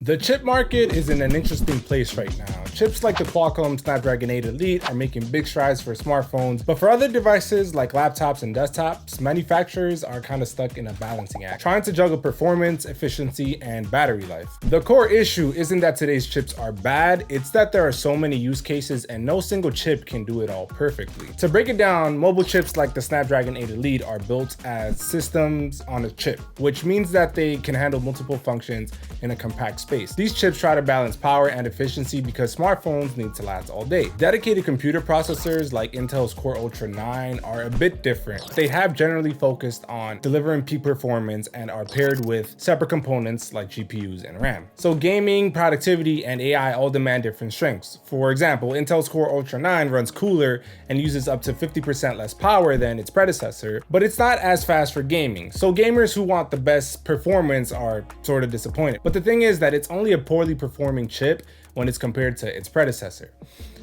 The chip market is in an interesting place right now. Chips like the Qualcomm Snapdragon 8 Elite are making big strides for smartphones, but for other devices like laptops and desktops, manufacturers are kind of stuck in a balancing act, trying to juggle performance, efficiency, and battery life. The core issue isn't that today's chips are bad, it's that there are so many use cases and no single chip can do it all perfectly. To break it down, mobile chips like the Snapdragon 8 Elite are built as systems on a chip, which means that they can handle multiple functions in a compact space. These chips try to balance power and efficiency because smartphones need to last all day. Dedicated computer processors like Intel's Core Ultra 9 are a bit different. They have generally focused on delivering peak performance and are paired with separate components like GPUs and RAM. So gaming, productivity, and AI all demand different strengths. For example, Intel's Core Ultra 9 runs cooler and uses up to 50% less power than its predecessor, but it's not as fast for gaming. So gamers who want the best performance are sort of disappointed. But the thing is that it's only a poorly performing chip when it's compared to its predecessor.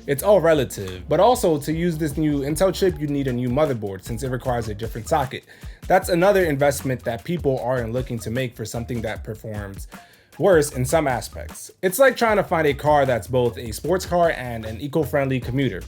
It's all relative, but also to use this new Intel chip, you need a new motherboard since it requires a different socket. That's another investment that people aren't looking to make for something that performs worse in some aspects. It's like trying to find a car that's both a sports car and an eco-friendly commuter.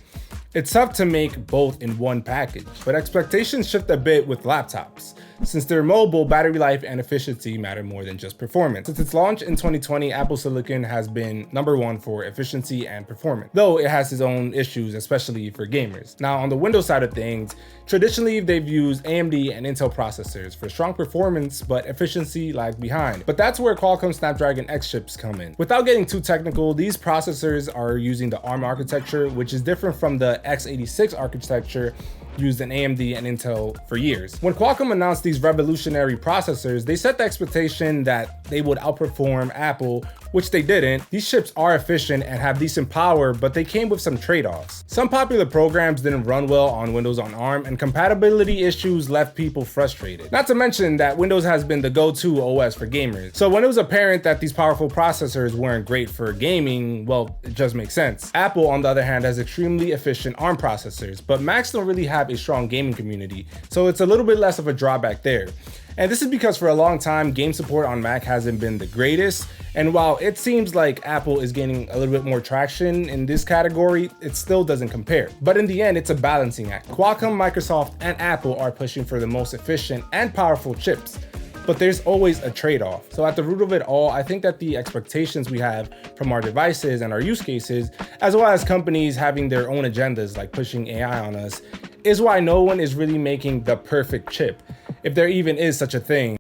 It's tough to make both in one package, but expectations shift a bit with laptops. Since they're mobile, battery life and efficiency matter more than just performance. Since its launch in 2020, Apple Silicon has been #1 for efficiency and performance, though it has its own issues, especially for gamers. Now, on the Windows side of things, traditionally they've used AMD and Intel processors for strong performance, but efficiency lags behind. But that's where Qualcomm Snapdragon X chips come in. Without getting too technical, these processors are using the ARM architecture, which is different from the x86 architecture used in AMD and Intel for years. When Qualcomm announced these revolutionary processors, they set the expectation that they would outperform Apple, which they didn't. These chips are efficient and have decent power, but they came with some trade-offs. Some popular programs didn't run well on Windows on ARM, and compatibility issues left people frustrated. Not to mention that Windows has been the go-to OS for gamers. So when it was apparent that these powerful processors weren't great for gaming, well, it just makes sense. Apple, on the other hand, has extremely efficient ARM processors, but Macs don't really have a strong gaming community, so it's a little bit less of a drawback there. And this is because for a long time, game support on Mac hasn't been the greatest. And while it seems like Apple is gaining a little bit more traction in this category, it still doesn't compare. But in the end, it's a balancing act. Qualcomm, Microsoft, and Apple are pushing for the most efficient and powerful chips, but there's always a trade-off. So at the root of it all, I think that the expectations we have from our devices and our use cases, as well as companies having their own agendas like pushing AI on us, is why no one is really making the perfect chip, if there even is such a thing.